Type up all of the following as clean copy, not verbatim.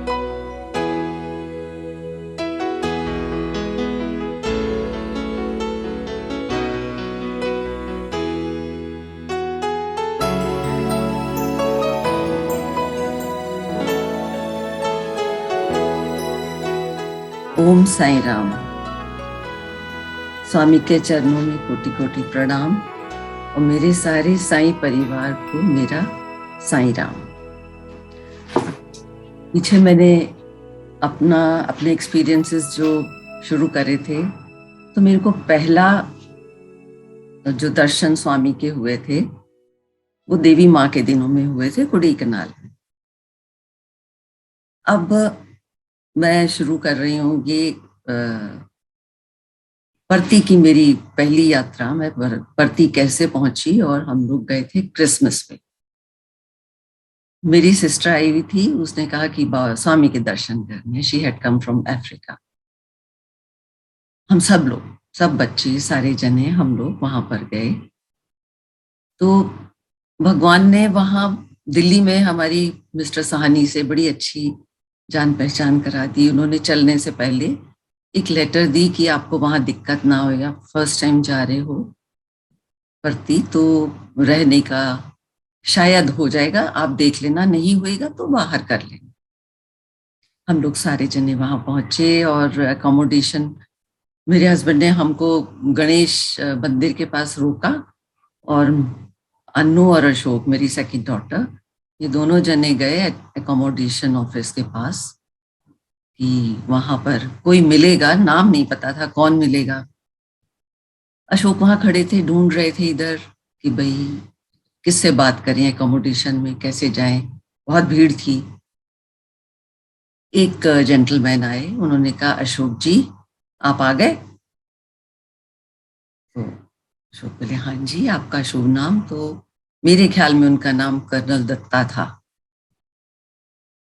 ओम साई राम। स्वामी के चरणों में कोटि कोटि प्रणाम और मेरे सारे साई परिवार को मेरा साई राम। पीछे मैंने अपने एक्सपीरियंसेस जो शुरू करे थे, तो मेरे को पहला जो दर्शन स्वामी के हुए थे वो देवी माँ के दिनों में हुए थे, कोडैकनाल में। अब मैं शुरू कर रही हूँ ये परती की मेरी पहली यात्रा। मैं परती कैसे पहुंची, और हम लोग गए थे क्रिसमस पे। मेरी सिस्टर आई हुई थी, उसने कहा कि स्वामी के दर्शन करने। She had come from Africa. हम सब लोग, सब बच्चे, सारे जने हम लोग वहां पर गए। तो भगवान ने वहां दिल्ली में हमारी मिस्टर साहनी से बड़ी अच्छी जान पहचान करा दी। उन्होंने चलने से पहले एक लेटर दी कि आपको वहां दिक्कत ना हो, या फर्स्ट टाइम जा रहे हो परती तो रहने का शायद हो जाएगा, आप देख लेना, नहीं होएगा तो बाहर कर लेना। हम लोग सारे जने वहां पहुंचे और अकोमोडेशन, मेरे हस्बैंड ने हमको गणेश मंदिर के पास रोका, और अन्नू और अशोक, मेरी सेकंड डॉटर, ये दोनों जने गए अकोमोडेशन ऑफिस के पास कि वहां पर कोई मिलेगा। नाम नहीं पता था कौन मिलेगा। अशोक वहां खड़े थे, ढूंढ रहे थे इधर कि भाई किससे बात करें, अकोमोडेशन में कैसे जाएं, बहुत भीड़ थी। एक जेंटलमैन आए, उन्होंने कहा अशोक जी आप आ गए? तो अशोक बोले हाँ जी, आपका शुभ नाम? तो मेरे ख्याल में उनका नाम कर्नल दत्ता था।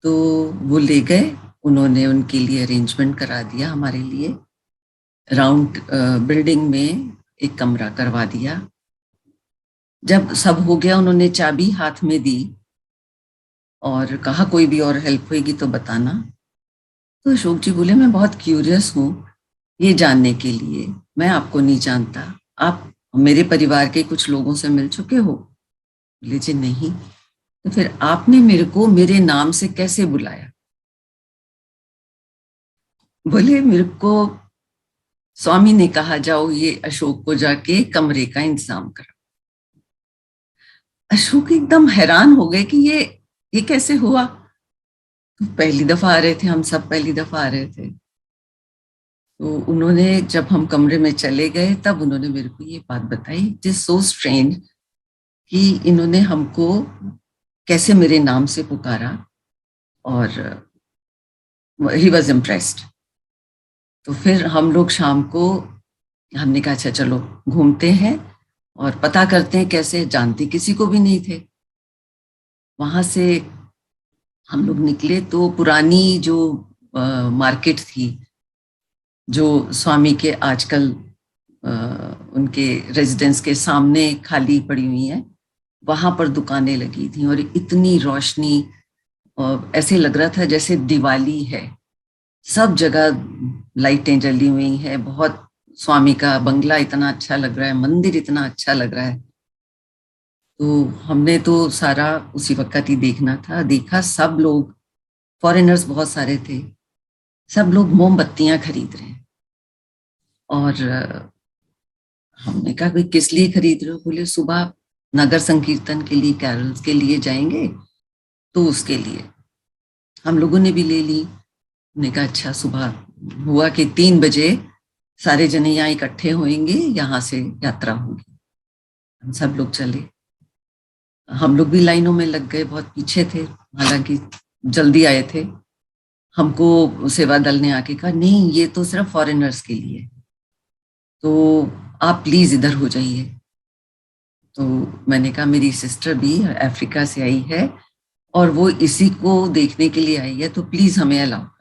तो वो ले गए, उन्होंने उनके लिए अरेंजमेंट करा दिया, हमारे लिए राउंड बिल्डिंग में एक कमरा करवा दिया। जब सब हो गया, उन्होंने चाबी हाथ में दी और कहा कोई भी और हेल्प होगी तो बताना। तो अशोक जी बोले मैं बहुत क्यूरियस हूँ ये जानने के लिए, मैं आपको नहीं जानता, आप मेरे परिवार के कुछ लोगों से मिल चुके हो? बोले जी नहीं। तो फिर आपने मेरे को मेरे नाम से कैसे बुलाया? बोले मेरे को स्वामी ने कहा जाओ ये अशोक को जाके कमरे का इंतजाम करो। अशोक एकदम हैरान हो गए कि ये कैसे हुआ। तो पहली दफा आ रहे थे, हम सब पहली दफा आ रहे थे। तो उन्होंने, जब हम कमरे में चले गए तब उन्होंने मेरे को ये बात बताई, इट इज सो स्ट्रेंज कि इन्होंने हमको कैसे मेरे नाम से पुकारा, और ही वॉज इम्प्रेस्ड। तो फिर हम लोग शाम को, हमने कहा अच्छा चलो घूमते हैं और पता करते हैं कैसे, जानते किसी को भी नहीं थे। वहां से हम लोग निकले तो पुरानी जो मार्केट थी, जो स्वामी के आजकल उनके रेजिडेंस के सामने खाली पड़ी हुई है, वहां पर दुकानें लगी थी और इतनी रोशनी, और ऐसे लग रहा था जैसे दिवाली है। सब जगह लाइटें जली हुई है। बहुत, स्वामी का बंगला इतना अच्छा लग रहा है, मंदिर इतना अच्छा लग रहा है। तो हमने तो सारा उसी वक्त ही देखना था। देखा सब लोग, फॉरेनर्स बहुत सारे थे, सब लोग मोमबत्तियां खरीद रहे हैं। और हमने कहा भाई किस लिए खरीद रहे हो? बोले सुबह नगर संकीर्तन के लिए, कैरल्स के लिए जाएंगे तो उसके लिए। हम लोगों ने भी ले ली। हमने कहा अच्छा। सुबह हुआ कि 3 बजे सारे जने यहाँ इकट्ठे होंगे, यहाँ से यात्रा होगी। हम सब लोग चले। हम लोग भी लाइनों में लग गए, बहुत पीछे थे, हालांकि जल्दी आए थे। हमको सेवा दल ने आके कहा नहीं ये तो सिर्फ फॉरेनर्स के लिए, तो आप प्लीज इधर हो जाइए। तो मैंने कहा मेरी सिस्टर भी अफ्रीका से आई है और वो इसी को देखने के लिए आई है, तो प्लीज हमें अलाउ कर।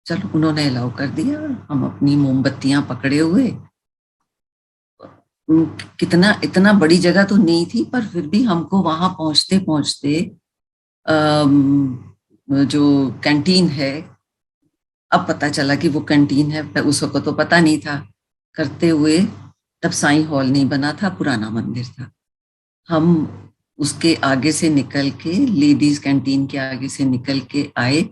चलो उन्होंने अलाउ कर दिया। हम अपनी मोमबत्तियां पकड़े हुए, कितना, इतना बड़ी जगह तो नहीं थी, पर फिर भी हमको वहां पहुंचते पहुंचते जो कैंटीन है, अब पता चला कि वो कैंटीन है, उस वक्त तो पता नहीं था करते हुए। तब साईं हॉल नहीं बना था, पुराना मंदिर था। हम उसके आगे से निकल के, लेडीज कैंटीन के आगे से निकल के आए,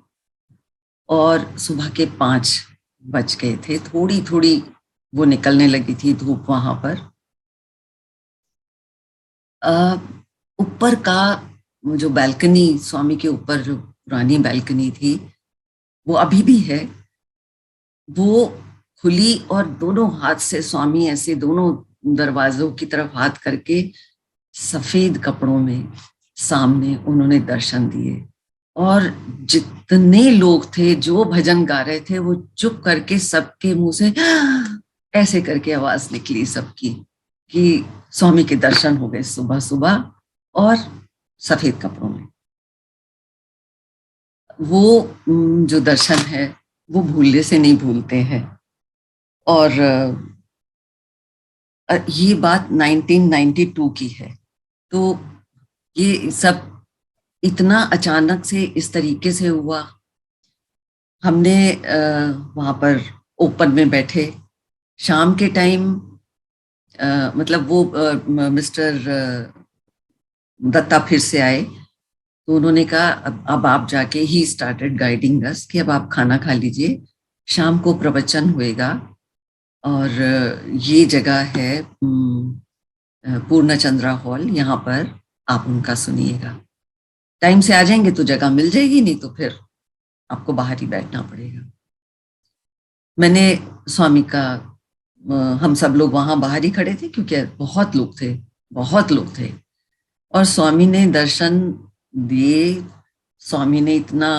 और सुबह के 5 बज गए थे, थोड़ी थोड़ी वो निकलने लगी थी धूप वहां पर। ऊपर का जो बैल्कनी, स्वामी के ऊपर जो पुरानी बैल्कनी थी, वो अभी भी है, वो खुली, और दोनों हाथ से स्वामी ऐसे दोनों दरवाजों की तरफ हाथ करके सफेद कपड़ों में सामने उन्होंने दर्शन दिए। और जितने लोग थे जो भजन गा रहे थे, वो चुप करके सबके मुंह से ऐसे करके आवाज निकली सबकी कि स्वामी के दर्शन हो गए सुबह सुबह, और सफेद कपड़ों में। वो जो दर्शन है वो भूलने से नहीं भूलते हैं। और ये बात 1992 की है। तो ये सब इतना अचानक से इस तरीके से हुआ। हमने वहां पर ओपन में बैठे, शाम के टाइम, मतलब वो मिस्टर दत्ता फिर से आए, तो उन्होंने कहा अब आप जाके, ही स्टार्टेड गाइडिंग अस, कि अब आप खाना खा लीजिए, शाम को प्रवचन होएगा, और ये जगह है पूर्णचंद्रा हॉल, यहाँ पर आप उनका सुनिएगा। टाइम से आ जाएंगे तो जगह मिल जाएगी, नहीं तो फिर आपको बाहर ही बैठना पड़ेगा। मैंने स्वामी का, हम सब लोग वहां बाहर ही खड़े थे क्योंकि बहुत लोग थे, बहुत लोग थे। और स्वामी ने दर्शन दिए। स्वामी ने इतना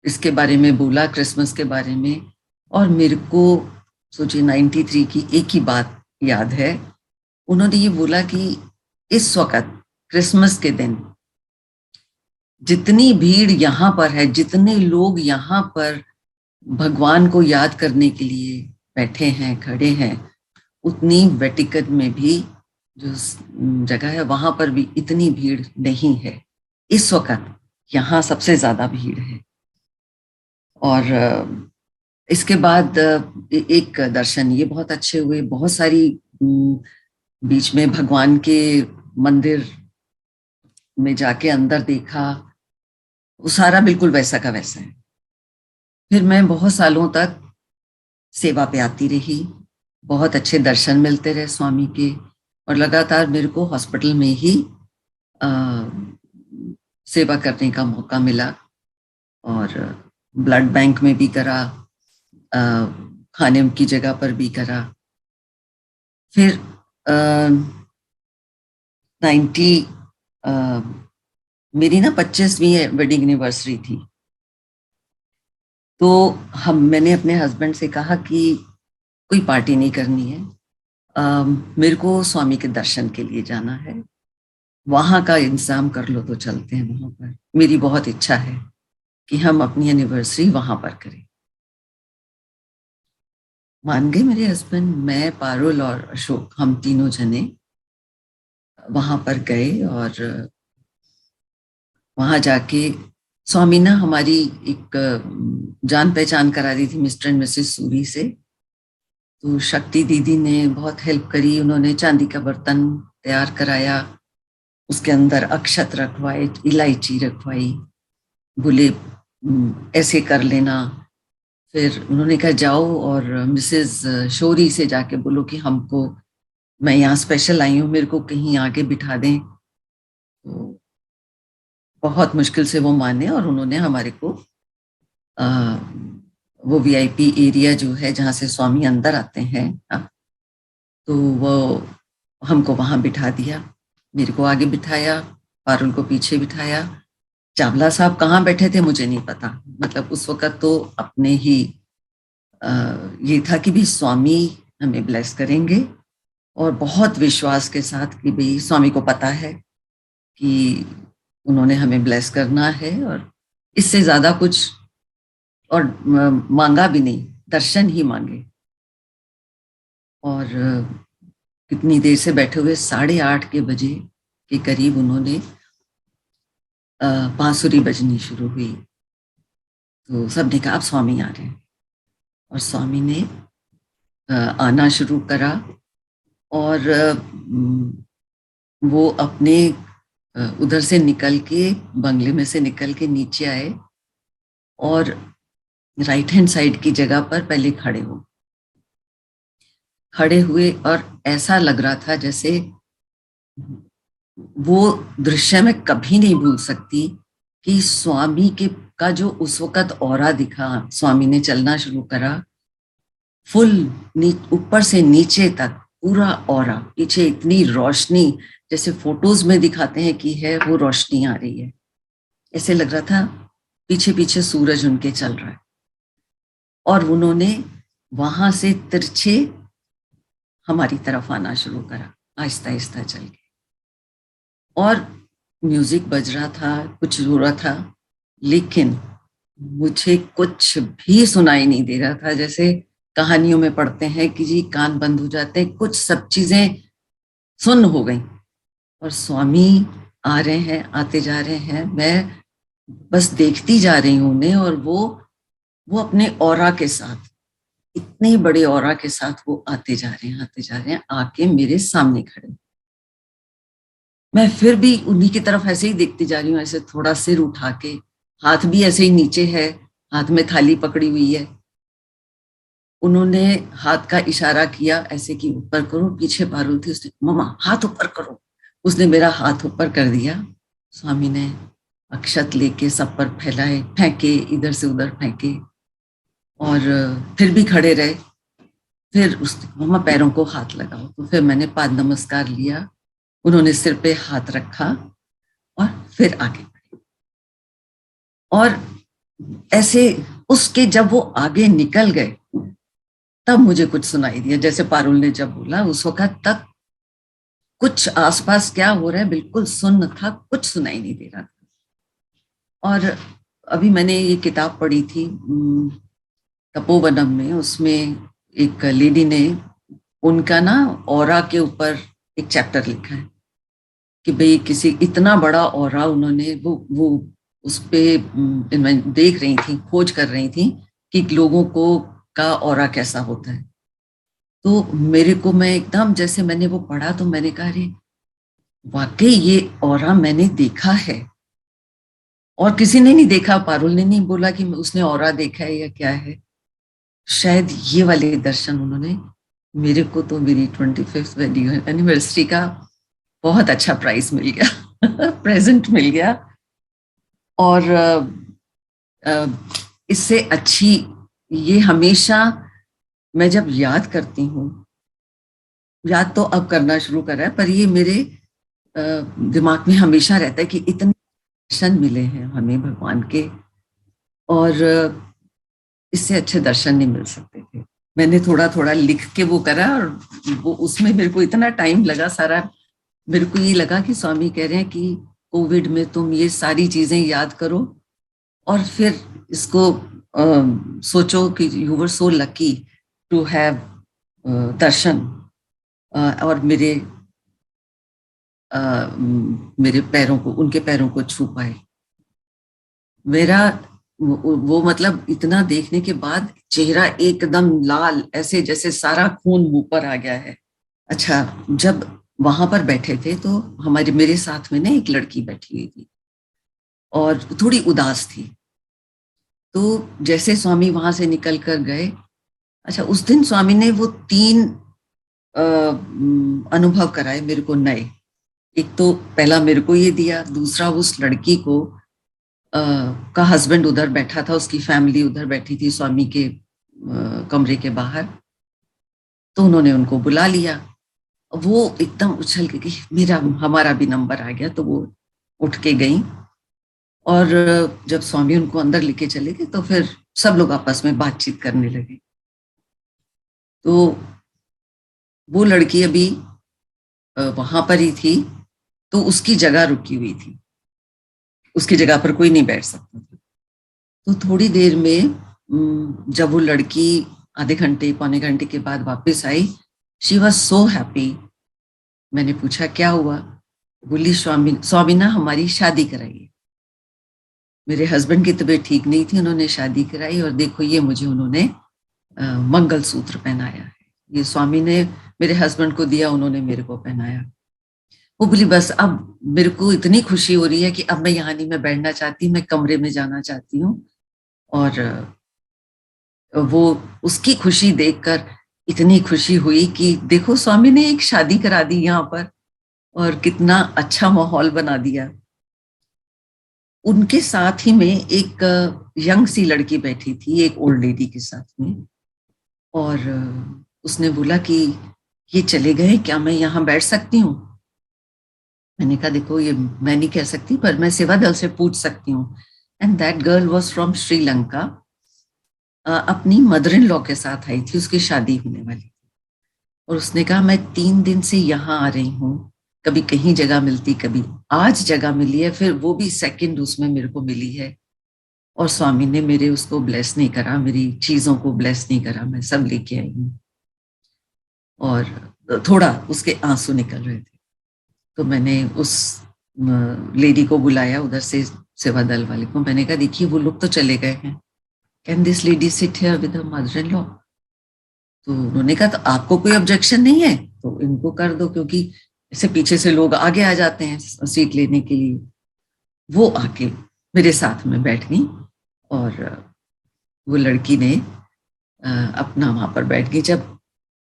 इसके बारे में बोला, क्रिसमस के बारे में। और मेरे को, सोचिए, 93 की एक ही बात याद है। उन्होंने ये बोला कि इस वक्त क्रिसमस के दिन जितनी भीड़ यहाँ पर है, जितने लोग यहाँ पर भगवान को याद करने के लिए बैठे हैं, खड़े हैं, उतनी वेटिकन में भी, जो जगह है वहां पर भी इतनी भीड़ नहीं है। इस वक्त यहाँ सबसे ज्यादा भीड़ है। और इसके बाद एक दर्शन ये बहुत अच्छे हुए। बहुत सारी बीच में भगवान के मंदिर में जाके अंदर देखा, वो सारा बिल्कुल वैसा का वैसा है। फिर मैं बहुत सालों तक सेवा पे आती रही, बहुत अच्छे दर्शन मिलते रहे स्वामी के, और लगातार मेरे को हॉस्पिटल में ही सेवा करने का मौका मिला। और ब्लड बैंक में भी करा, खाने की जगह पर भी करा। फिर 90 मेरी ना 25वीं वेडिंग एनिवर्सरी थी। तो मैंने अपने हस्बैंड से कहा कि कोई पार्टी नहीं करनी है, मेरे को स्वामी के दर्शन के लिए जाना है, वहां का इंतजाम कर लो तो चलते हैं वहां पर। मेरी बहुत इच्छा है कि हम अपनी एनिवर्सरी वहां पर करें। मान गए मेरे हस्बैंड। मैं, पारुल और अशोक, हम तीनों जने वहां पर गए। और वहां जाके स्वामी ना हमारी एक जान पहचान करा दी थी मिस्टर एंड मिसेस सूरी से। तो शक्ति दीदी ने बहुत हेल्प करी। उन्होंने चांदी का बर्तन तैयार कराया, उसके अंदर अक्षत रखवाए, इलायची रखवाई, बोले ऐसे कर लेना। फिर उन्होंने कहा जाओ और मिसेस शोरी से जाके बोलो कि हमको, मैं यहाँ स्पेशल आई हूँ, मेरे को कहीं आगे बिठा दें। तो बहुत मुश्किल से वो माने, और उन्होंने हमारे को वो वीआईपी एरिया जो है जहाँ से स्वामी अंदर आते हैं, तो वो हमको वहां बिठा दिया। मेरे को आगे बिठाया, पारुल को पीछे बिठाया। चावला साहब कहाँ बैठे थे मुझे नहीं पता। मतलब उस वक्त तो अपने ही ये था कि भी स्वामी हमें ब्लेस करेंगे, और बहुत विश्वास के साथ कि भाई स्वामी को पता है कि उन्होंने हमें ब्लेस करना है, और इससे ज्यादा कुछ और मांगा भी नहीं, दर्शन ही मांगे। और कितनी देर से बैठे हुए, 8:30 के बजे के करीब उन्होंने बांसुरी बजनी शुरू हुई। तो सबने कहा अब स्वामी आ रहे हैं, और स्वामी ने आना शुरू करा। और वो अपने उधर से निकल के, बंगले में से निकल के नीचे आए और राइट हैंड साइड की जगह पर पहले खड़े हुए, और ऐसा लग रहा था जैसे, वो दृश्य मैं कभी नहीं भूल सकती कि स्वामी के का जो उस वक्त ऑरा दिखा। स्वामी ने चलना शुरू करा, फुल ऊपर से नीचे तक पूरा ऑरा, पीछे इतनी रोशनी, जैसे फोटोज में दिखाते हैं कि है वो रोशनी आ रही है, ऐसे लग रहा था पीछे पीछे सूरज उनके चल रहा है। और उन्होंने वहां से तिरछे हमारी तरफ आना शुरू करा, आहिस्ता आहिस्ता चल के। और म्यूजिक बज रहा था, कुछ हो रहा था, लेकिन मुझे कुछ भी सुनाई नहीं दे रहा था। जैसे कहानियों में पढ़ते हैं कि जी कान बंद हो जाते हैं, कुछ सब चीजें सुन्न हो गई। और स्वामी आ रहे हैं, आते जा रहे हैं, मैं बस देखती जा रही हूँ उन्हें। और वो अपने ऑरा के साथ, इतने बड़े ऑरा के साथ वो आते जा रहे हैं, आके मेरे सामने खड़े। मैं फिर भी उन्हीं की तरफ ऐसे ही देखती जा रही हूँ, ऐसे थोड़ा सिर उठा के, हाथ भी ऐसे ही नीचे है, हाथ में थाली पकड़ी हुई है। उन्होंने हाथ का इशारा किया ऐसे कि ऊपर करो, पीछे पारुल थी, उसने मम्मा हाथ ऊपर करो, उसने मेरा हाथ ऊपर कर दिया। स्वामी ने अक्षत लेके सब पर फैलाए, फेंके, इधर से उधर फेंके, और फिर भी खड़े रहे। फिर उसने मम्मा पैरों को हाथ लगाओ, तो फिर मैंने पाद नमस्कार लिया, उन्होंने सिर पे हाथ रखा और फिर आगे बढ़े। और ऐसे उसके जब वो आगे निकल गए तब मुझे कुछ सुनाई दिया, जैसे पारुल ने जब बोला, उस वक्त तक कुछ आसपास क्या हो रहा है बिल्कुल सुन्न था, कुछ सुनाई नहीं दे रहा था। और अभी मैंने ये किताब पढ़ी थी तपोवनम में, उसमें एक लेडी ने उनका ना ऑरा के ऊपर एक चैप्टर लिखा है कि भाई किसी इतना बड़ा ऑरा, उन्होंने वो उस पे देख रही थी, खोज कर रही थी कि लोगों को का ऑरा कैसा होता है। तो मेरे को, मैं एकदम जैसे मैंने वो पढ़ा तो मैंने कहा अरे वाकई ये ऑरा मैंने देखा है, और किसी ने नहीं देखा। पारुल ने नहीं बोला कि उसने ऑरा देखा है या क्या है। शायद ये वाले दर्शन उन्होंने मेरे को, तो मेरी 25th वेडिंग एनिवर्सरी का बहुत अच्छा प्राइस मिल गया प्रेजेंट मिल गया। और इससे अच्छी, ये हमेशा मैं जब याद करती हूँ, याद तो अब करना शुरू कर रहा है, पर ये मेरे दिमाग में हमेशा रहता है कि इतने दर्शन मिले हैं हमें भगवान के, और इससे अच्छे दर्शन नहीं मिल सकते थे। मैंने थोड़ा थोड़ा लिख के वो करा, और वो उसमें मेरे को इतना टाइम लगा सारा। मेरे को ये लगा कि स्वामी कह रहे हैं कि कोविड में तुम ये सारी चीजें याद करो, और फिर इसको सोचो कि you were so lucky to have दर्शन। और मेरे पैरों को, उनके पैरों को छू पाए। मेरा वो मतलब इतना देखने के बाद चेहरा एकदम लाल, ऐसे जैसे सारा खून मुंह पर आ गया है। अच्छा, जब वहां पर बैठे थे तो हमारे मेरे साथ में ना एक लड़की बैठी हुई थी और थोड़ी उदास थी। तो जैसे स्वामी वहां से निकल कर गए, अच्छा उस दिन स्वामी ने वो 3 अनुभव कराए मेरे को नए। एक तो पहला मेरे को ये दिया, दूसरा उस लड़की को का हस्बैंड उधर बैठा था, उसकी फैमिली उधर बैठी थी स्वामी के कमरे के बाहर। तो उन्होंने उनको बुला लिया, वो एकदम उछल के गई, हमारा भी नंबर आ गया। तो वो उठ के गई, और जब स्वामी उनको अंदर लेके चले गए तो फिर सब लोग आपस में बातचीत करने लगे। तो वो लड़की अभी वहां पर ही थी, तो उसकी जगह रुकी हुई थी, उसकी जगह पर कोई नहीं बैठ सकता था। तो थोड़ी देर में जब वो लड़की आधे घंटे पौने घंटे के बाद वापस आई, शी वॉज सो हैप्पी। मैंने पूछा क्या हुआ? बोली स्वामी ने हमारी शादी कराई है। मेरे हस्बैंड की तबीयत ठीक नहीं थी, उन्होंने शादी कराई और देखो ये मुझे उन्होंने मंगलसूत्र पहनाया है। ये स्वामी ने मेरे हस्बैंड को दिया, उन्होंने मेरे को पहनाया। वो बोली बस अब मेरे को इतनी खुशी हो रही है कि अब मैं यहाँ नहीं, मैं बैठना चाहती, मैं कमरे में जाना चाहती हूँ। और वो उसकी खुशी देखकर इतनी खुशी हुई कि देखो स्वामी ने एक शादी करा दी यहाँ पर और कितना अच्छा माहौल बना दिया। उनके साथ ही में एक यंग सी लड़की बैठी थी, एक ओल्ड लेडी के साथ में। और उसने बोला कि ये चले गए, क्या मैं यहाँ बैठ सकती हूँ? मैंने कहा देखो ये मैं नहीं कह सकती, पर मैं सेवा दल से पूछ सकती हूँ। And that girl was from Sri Lanka, अपनी मदर इन लॉ के साथ आई थी, उसकी शादी होने वाली थी। और उसने कहा मैं 3 दिन से यहाँ आ रही हूँ, कभी कहीं जगह मिलती, कभी आज जगह मिली है, फिर वो भी सेकंड उसमें मेरे को मिली है। और स्वामी ने मेरे उसको ब्लेस नहीं करा, मेरी चीजों को ब्लेस नहीं करा, मैं सब लेके आई हूँ। और थोड़ा उसके आंसू निकल रहे थे, तो मैंने उस लेडी को बुलाया उधर से, सेवा दल वाले को। मैंने कहा देखिए वो लोग तो चले गए हैं, can this lady sit here with her mother in law? तो उन्होंने कहा तो आपको कोई ऑब्जेक्शन नहीं है तो इनको कर दो, क्योंकि ऐसे पीछे से लोग आगे आ जाते हैं सीट लेने के लिए। वो आके मेरे साथ में बैठ गई और वो लड़की ने अपना वहां पर बैठ गई। जब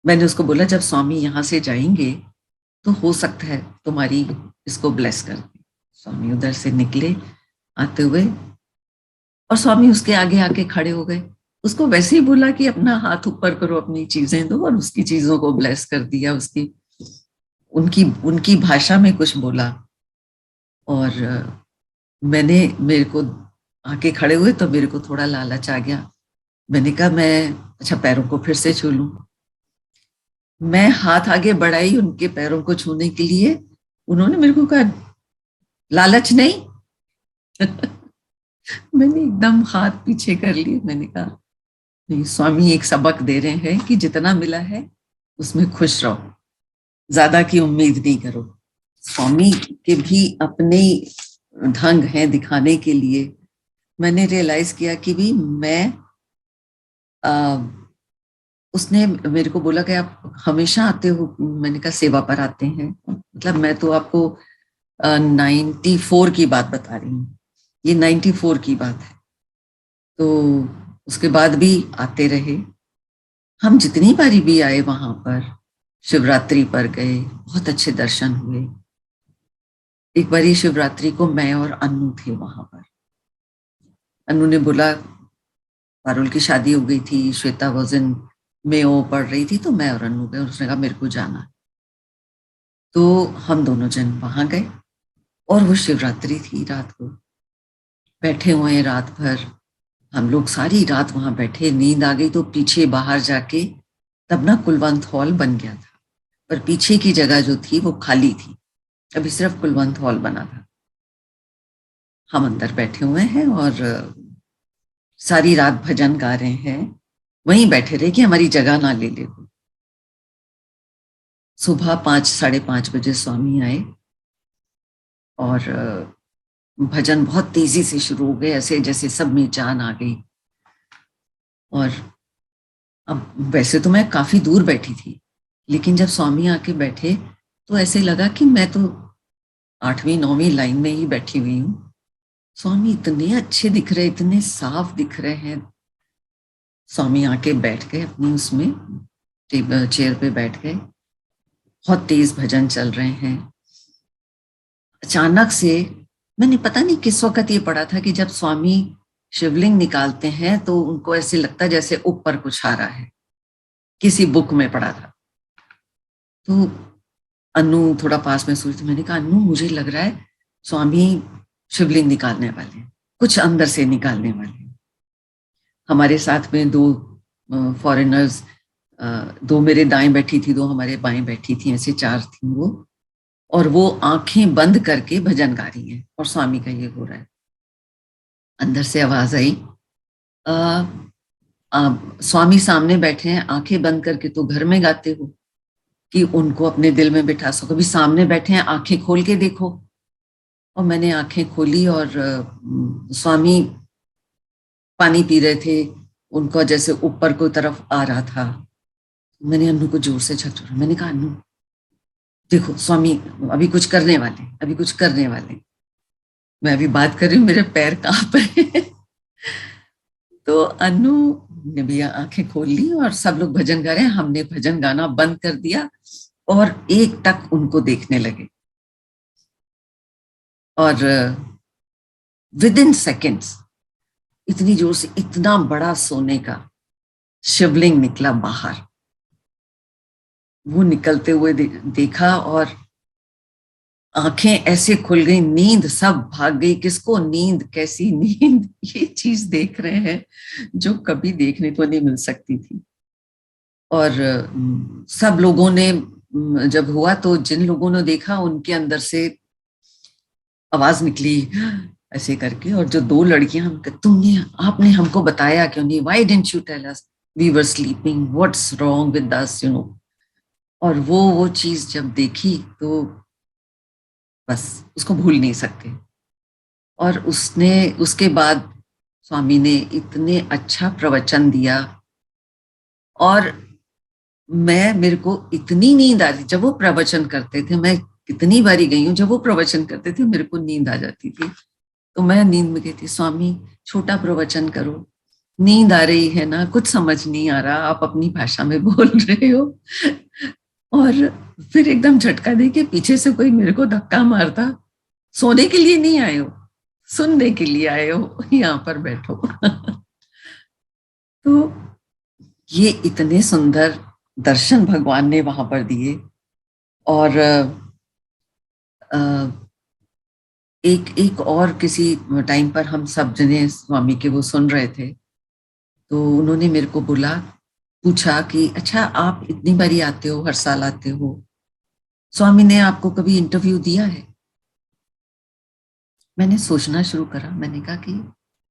मैंने उसको बोला जब स्वामी यहाँ से जाएंगे तो हो सकता है तुम्हारी इसको ब्लेस कर दे। स्वामी उधर से निकले आते हुए और स्वामी उसके आगे आके खड़े हो गए। उसको वैसे ही बोला कि अपना हाथ ऊपर करो, अपनी चीजें दो, और उसकी चीजों को ब्लेस कर दिया। उसकी उनकी उनकी भाषा में कुछ बोला। और मैंने मेरे को आके खड़े हुए तो मेरे को थोड़ा लालच आ गया। मैंने कहा मैं अच्छा पैरों को फिर से छू लूं। मैं हाथ आगे बढ़ाई उनके पैरों को छूने के लिए, उन्होंने मेरे को कहा लालच नहीं। मैंने एकदम हाथ पीछे कर लिए। मैंने कहा नहीं, स्वामी एक सबक दे रहे हैं कि जितना मिला है उसमें खुश रहो, ज्यादा की उम्मीद नहीं करो। स्वामी के भी अपने ढंग हैं दिखाने के लिए। मैंने रियलाइज किया कि भी मैं उसने मेरे को बोला कि आप हमेशा आते हो? मैंने कहा सेवा पर आते हैं, मतलब मैं तो आपको 94 की बात बता रही हूँ, ये 94 की बात है। तो उसके बाद भी आते रहे हम, जितनी बारी भी आए वहां पर। शिवरात्रि पर गए, बहुत अच्छे दर्शन हुए। एक बारी शिवरात्रि को मैं और अन्नू थे वहां पर। अन्नू ने बोला पारुल की शादी हो गई थी, श्वेता वजन में वो पढ़ रही थी, तो मैं और अन्नू गए। उसने कहा मेरे को जाना। तो हम दोनों जन वहां गए और वो शिवरात्रि थी, रात को बैठे हुए हैं रात भर। हम लोग सारी रात वहां बैठे, नींद आ गई तो पीछे बाहर जाके, तब ना कुलवंत हॉल बन गया था, पर पीछे की जगह जो थी वो खाली थी, अभी सिर्फ कुलवंत हॉल बना था। हम अंदर बैठे हुए हैं और सारी रात भजन गा रहे हैं, वहीं बैठे रहे कि हमारी जगह ना ले ले। सुबह 5 साढ़े 5 बजे स्वामी आए और भजन बहुत तेजी से शुरू हो गए, ऐसे जैसे सब में जान आ गई। और अब वैसे तो मैं काफी दूर बैठी थी, लेकिन जब स्वामी आके बैठे तो ऐसे लगा कि मैं तो 8वीं 9वीं लाइन में ही बैठी हुई हूँ। स्वामी इतने अच्छे दिख रहे, इतने साफ दिख रहे हैं। स्वामी आके बैठ गए अपनी उसमें टेबल चेयर पे बैठ गए, बहुत तेज भजन चल रहे हैं। अचानक से मैंने पता नहीं किस वक्त ये पढ़ा था कि जब स्वामी शिवलिंग निकालते हैं तो उनको ऐसे लगता है जैसे ऊपर कुछ आ रहा है, किसी बुक में पढ़ा था। तो अनु थोड़ा पास में सोची, मैंने कहा अनु मुझे लग रहा है स्वामी शिवलिंग निकालने वाले हैं, कुछ अंदर से निकालने वाले हैं। हमारे साथ में 2 फॉरेनर्स, 2 मेरे दाएं बैठी थी, 2 हमारे बाएं बैठी थी, ऐसे 4 थी वो। और वो आंखें बंद करके भजन गा रही हैं और स्वामी का ये हो रहा है। अंदर से आवाज आई, स्वामी सामने बैठे हैं, आंखें बंद करके तो घर में गाते हो कि उनको अपने दिल में बिठा सको, कभी सामने बैठे हैं आंखें खोल के देखो। और मैंने आंखें खोली और स्वामी पानी पी रहे थे, उनका जैसे ऊपर को तरफ आ रहा था। मैंने अन्नू को जोर से झकझोरा, मैंने कहा अन्नू देखो स्वामी अभी कुछ करने वाले, अभी कुछ करने वाले। मैं अभी बात कर रही हूँ, मेरे पैर कांप रहे हैं। तो अन्नू ने भी आंखें खोल ली और सब लोग भजन गा रहे हैं, हमने भजन गाना बंद कर दिया और एक टक उनको देखने लगे। और विद इन सेकेंड्स इतनी जोर से इतना बड़ा सोने का शिवलिंग निकला बाहर। वो निकलते हुए देखा और आंखें ऐसे खुल गई, नींद सब भाग गई। किसको नींद, कैसी नींद, ये चीज देख रहे हैं जो कभी देखने को नहीं मिल सकती थी। और सब लोगों ने जब हुआ तो जिन लोगों ने देखा उनके अंदर से आवाज निकली ऐसे करके। और जो दो लड़कियां, तुमने आपने हमको बताया क्यों नहीं, why didn't you tell us, we were sleeping, what's wrong with us, you know. और वो चीज जब देखी तो बस उसको भूल नहीं सकते। और उसके बाद स्वामी ने इतने अच्छा प्रवचन दिया और मेरे को इतनी नींद आ रही जब वो प्रवचन करते थे। मैं कितनी बारी गई हूँ, जब वो प्रवचन करते थे मेरे को नींद आ जाती थी। तो मैं नींद में कहती, स्वामी छोटा प्रवचन करो, नींद आ रही है ना, कुछ समझ नहीं आ रहा, आप अपनी भाषा में बोल रहे हो। और फिर एकदम झटका दे के पीछे से कोई मेरे को धक्का मारता, सोने के लिए नहीं आए हो, सुनने के लिए आए हो, यहाँ पर बैठो। तो ये इतने सुंदर दर्शन भगवान ने वहां पर दिए। और एक और किसी टाइम पर हम सब जने स्वामी के वो सुन रहे थे, तो उन्होंने मेरे को पूछा कि अच्छा आप इतनी बारी आते हो, हर साल आते हो, स्वामी ने आपको कभी इंटरव्यू दिया है? मैंने सोचना शुरू करा, मैंने कहा कि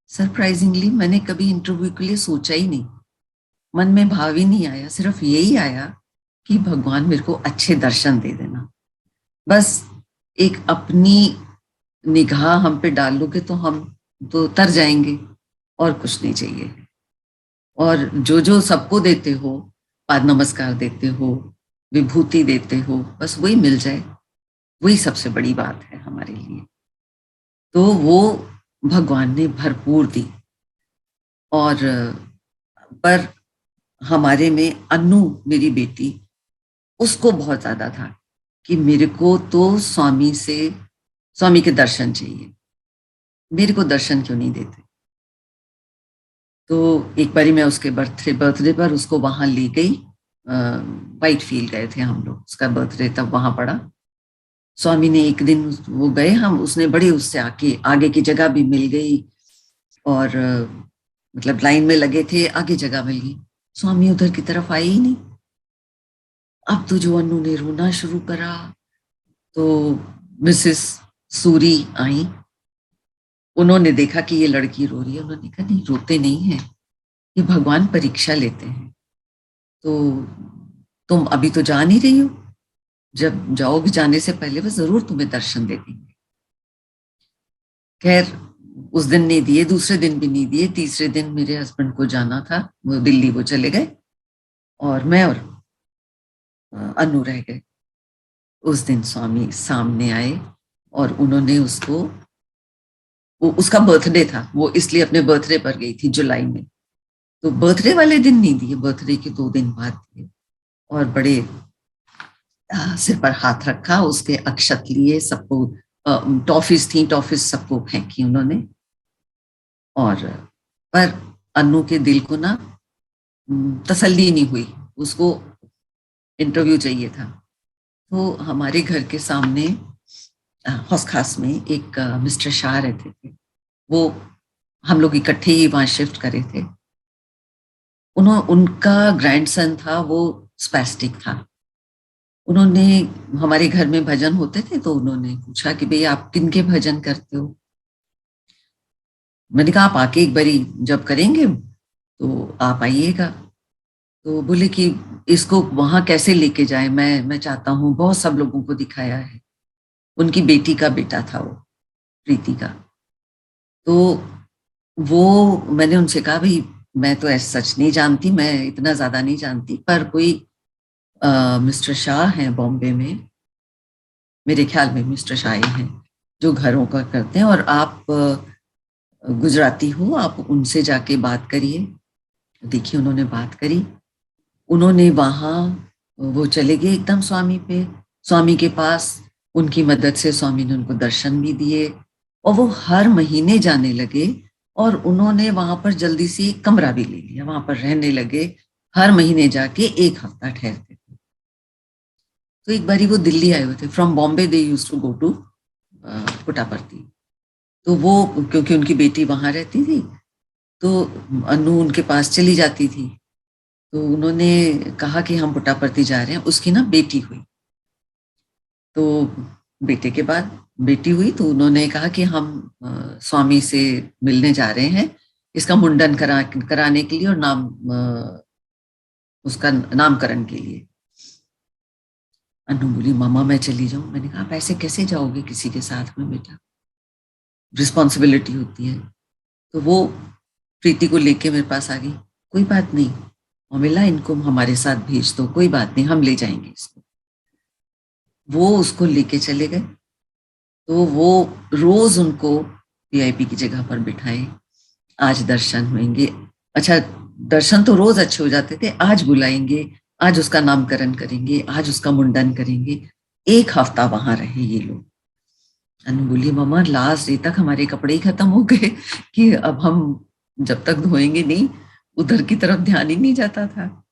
सरप्राइजिंगली मैंने कभी इंटरव्यू के लिए सोचा ही नहीं, मन में भाव ही नहीं आया। सिर्फ यही आया कि भगवान मेरे को अच्छे दर्शन दे देना, बस एक अपनी निगाह हम पे डाल लोगे तो हम तो तर जाएंगे, और कुछ नहीं चाहिए। और जो सबको देते हो, पाद नमस्कार देते हो, विभूति देते हो, बस वही मिल जाए, वही सबसे बड़ी बात है हमारे लिए। तो वो भगवान ने भरपूर दी। और पर हमारे में अन्नू मेरी बेटी, उसको बहुत ज्यादा था कि मेरे को तो स्वामी के दर्शन चाहिए, मेरे को दर्शन क्यों नहीं देते। तो एक बारी मैं उसके बर्थडे पर उसको वहां ले गई, वाइट फील्ड गए थे हम लोग, उसका बर्थडे तब वहां पड़ा। स्वामी ने एक दिन वो गए हम, उसने बड़े उससे आगे की जगह भी मिल गई, और मतलब लाइन में लगे थे, आगे जगह मिल गई, स्वामी उधर की तरफ आए ही नहीं। अब तो जो अन्नू ने रोना शुरू करा, तो मिसेस सूरी आई, उन्होंने देखा कि ये लड़की रो रही है, उन्होंने कहा नहीं रोते नहीं है, ये भगवान परीक्षा लेते हैं, तो तुम अभी तो जा नहीं रही हो, जब जाओगे जाने से पहले वो जरूर तुम्हें दर्शन दे देंगे। खैर उस दिन नहीं दिए, दूसरे दिन भी नहीं दिए, तीसरे दिन मेरे हस्बैंड को जाना था, वो दिल्ली वो चले गए, और मैं और अनु रह गए। उस दिन स्वामी सामने आए और उन्होंने उसका बर्थडे था, वो इसलिए अपने बर्थडे पर गई थी जुलाई में, तो बर्थडे वाले दिन नहीं दिए, बर्थडे के 2 दिन बाद दिए। और बड़े सिर पर हाथ रखा, उसके अक्षत लिए, सबको टॉफीज थी, टॉफीज सबको फेंकी उन्होंने। और पर अनु के दिल को ना तसल्ली नहीं हुई, उसको इंटरव्यू चाहिए था। तो हमारे घर के सामने हौस खास में एक मिस्टर शाह रहते थे, वो हम लोग इकट्ठे ही वहां शिफ्ट करे थे। उनका ग्रैंडसन था, वो स्पैस्टिक था। उन्होंने, हमारे घर में भजन होते थे, तो उन्होंने पूछा कि भाई आप किन के भजन करते हो। मैंने कहा आप आके एक बारी जब करेंगे तो आप आइएगा। तो बोले कि इसको वहां कैसे लेके जाए, मैं चाहता हूँ, बहुत सब लोगों को दिखाया है। उनकी बेटी का बेटा था वो। प्रीति का। तो वो मैंने उनसे कहा भाई मैं तो ऐसा सच नहीं जानती, मैं इतना ज्यादा नहीं जानती, पर कोई मिस्टर शाह हैं बॉम्बे में, मेरे ख्याल में मिस्टर शाह ही हैं, जो घरों का करते हैं, और आप गुजराती हो, आप उनसे जाके बात करिए। देखिए उन्होंने बात करी, उन्होंने वहां वो चले गए एकदम स्वामी के पास। उनकी मदद से स्वामी ने उनको दर्शन भी दिए, और वो हर महीने जाने लगे, और उन्होंने वहां पर जल्दी से एक कमरा भी ले लिया, वहां पर रहने लगे। हर महीने जाके एक हफ्ता ठहरते थे। तो एक बारी वो दिल्ली आए हुए थे, from Bombay they use to go to Puttaparthi. तो वो, क्योंकि उनकी बेटी वहां रहती थी, तो अनु उनके पास चली जाती थी। तो उन्होंने कहा कि हम पुट्टापर्थी जा रहे हैं, उसकी ना बेटी हुई। तो बेटे के बाद बेटी हुई, तो उन्होंने कहा कि हम स्वामी से मिलने जा रहे हैं, इसका मुंडन कराने के लिए, और उसका नामकरण के लिए। अनु बोली मामा मैं चली जाऊं। मैंने कहा आप ऐसे कैसे जाओगे किसी के साथ में बेटा, रिस्पॉन्सिबिलिटी होती है। तो वो प्रीति को लेके मेरे पास आ गई। कोई बात नहीं अमिला, इनको हमारे साथ भेज दो, कोई बात नहीं हम ले जाएंगे इसको। वो उसको लेके चले गए। तो वो रोज उनको वीआईपी की जगह पर बिठाए, आज दर्शन होंगे। अच्छा, दर्शन तो रोज अच्छे हो जाते थे, आज बुलाएंगे, आज उसका नामकरण करेंगे, आज उसका मुंडन करेंगे। एक हफ्ता वहां रहे ये लोग। अनु बोली मामा लास्ट डे तक हमारे कपड़े ही खत्म हो गए कि अब हम जब तक धोएंगे नहीं, उधर की तरफ ध्यान ही नहीं जाता था।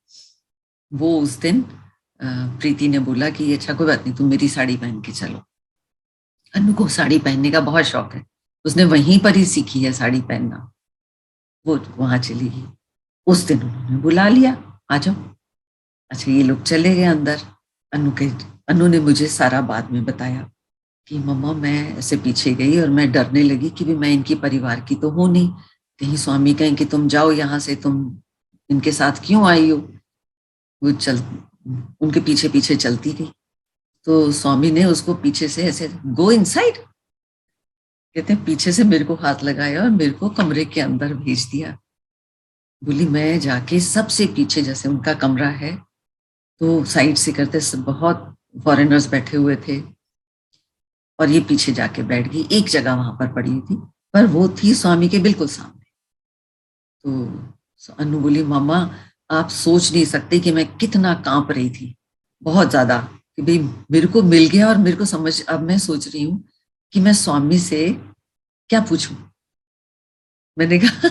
वो उस दिन प्रीति ने बोला कि अच्छा कोई बात नहीं, तुम मेरी साड़ी पहन के चलो। अनु को साड़ी पहनने का बहुत शौक है, उसने वहीं पर ही सीखी है साड़ी पहनना। वो वहां चली गई। उस दिन उन्होंने बुला लिया, आ जाओ। अच्छा ये लोग चले गए अंदर। अनु के अनु ने मुझे सारा बाद में बताया कि मम्मा मैं ऐसे पीछे गई और मैं डरने लगी कि भी मैं इनकी परिवार की तो हूं नहीं, कहीं स्वामी कहें कि तुम जाओ यहाँ से, तुम इनके साथ क्यों आई हो। वो चल उनके पीछे पीछे चलती गई। तो स्वामी ने उसको पीछे से ऐसे गो इनसाइड, कहते हैं, पीछे से मेरे को हाथ लगाया और मेरे को कमरे के अंदर भेज दिया। बोली मैं जाके सबसे पीछे, जैसे उनका कमरा है तो साइड से करते, सब बहुत फॉरेनर्स बैठे हुए थे, और ये पीछे जाके बैठ गई। एक जगह वहां पर पड़ी हुई थी, पर वो थी स्वामी के बिल्कुल सामने। तो अनु बोली मामा आप सोच नहीं सकते कि मैं कितना कांप रही थी, बहुत ज्यादा, कि भाई मेरे को मिल गया, और मेरे को समझ, अब मैं सोच रही हूँ कि मैं स्वामी से क्या पूछूं। मैंने कहा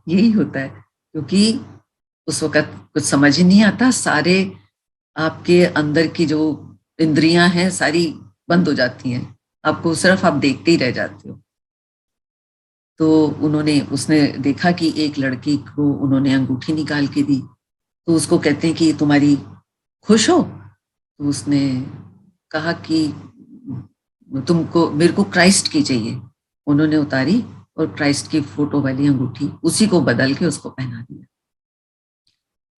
यही होता है, क्योंकि उस वक्त कुछ समझ ही नहीं आता, सारे आपके अंदर की जो इंद्रियां हैं सारी बंद हो जाती हैं, आपको सिर्फ आप देखते ही रह जाते हो। तो उसने देखा कि एक लड़की को उन्होंने अंगूठी निकाल के दी, तो उसको कहते हैं कि तुम्हारी खुश हो। तो उसने कहा कि तुमको, मेरे को क्राइस्ट की चाहिए। उन्होंने उतारी और क्राइस्ट की फोटो वाली अंगूठी उसी को बदल के उसको पहना दिया।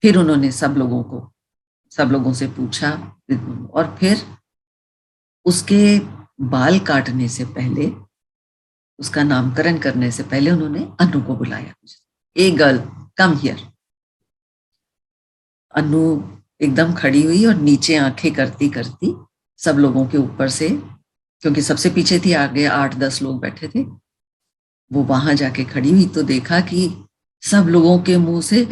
फिर उन्होंने सब लोगों से पूछा, और फिर उसके बाल काटने से पहले, उसका नामकरण करने से पहले उन्होंने अनु को बुलाया, ए गर्ल कम हियर। अनु एकदम खड़ी हुई और नीचे आंखें करती करती सब लोगों के ऊपर से, क्योंकि सबसे पीछे थी, आगे 8-10 लोग बैठे थे, वो वहां जाके खड़ी हुई तो देखा कि सब लोगों के मुंह से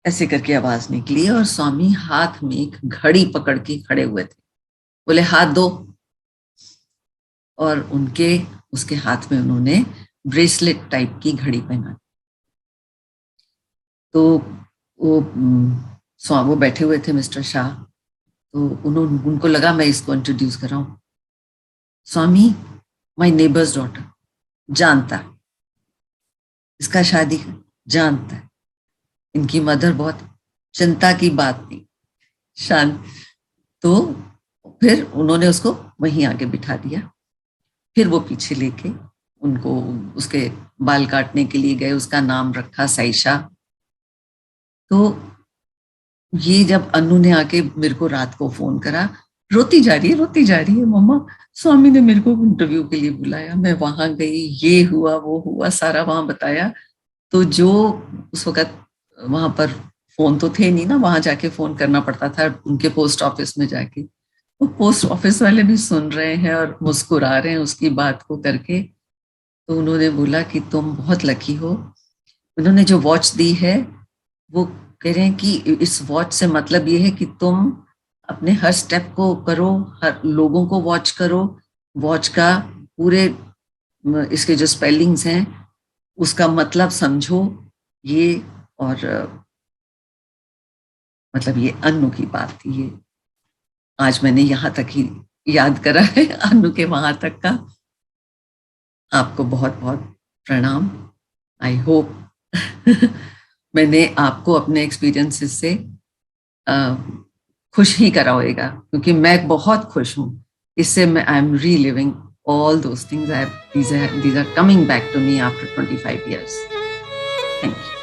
ऐसे करके आवाज निकली, और स्वामी हाथ में एक घड़ी पकड़ के खड़े हुए थे। बोले हाथ दो, और उसके हाथ में उन्होंने ब्रेसलेट टाइप की घड़ी पहना। तो वो बैठे हुए थे मिस्टर शाह, तो उनको लगा मैं इसको इंट्रोड्यूस कर रहा हूं। स्वामी माय नेबर्स डॉटर, जानता इसका शादी, जानता है इनकी मदर बहुत, चिंता की बात नहीं, शांत। तो फिर उन्होंने उसको वहीं आगे बिठा दिया। फिर वो पीछे लेके उनको उसके बाल काटने के लिए गए, उसका नाम रखा साइशा। तो ये जब अनु ने आके मेरे को रात को फोन करा, रोती जा रही है, मम्मा स्वामी ने मेरे को इंटरव्यू के लिए बुलाया, मैं वहां गई, ये हुआ वो हुआ, सारा वहां बताया। तो जो उस वक्त वहां पर फोन तो थे नहीं ना, वहां जाके फोन करना पड़ता था उनके पोस्ट ऑफिस में जाके। वो पोस्ट ऑफिस वाले भी सुन रहे हैं और मुस्कुरा रहे हैं उसकी बात को करके। तो उन्होंने बोला कि तुम बहुत लकी हो, उन्होंने जो वॉच दी है वो कह रहे हैं कि इस वॉच से मतलब ये है कि तुम अपने हर स्टेप को करो, हर लोगों को वॉच करो, वॉच का पूरे इसके जो स्पेलिंग्स हैं उसका मतलब समझो ये। और मतलब ये अनु की बात थी ये, आज मैंने यहाँ तक ही याद करा है अनु के वहां तक का। आपको बहुत बहुत प्रणाम। आई होप मैंने आपको अपने एक्सपीरियंसेस से खुश ही करा होगा, क्योंकि मैं बहुत खुश हूँ इससे। मैं I am reliving all those things. These are coming back to me after 25 years. Thank you.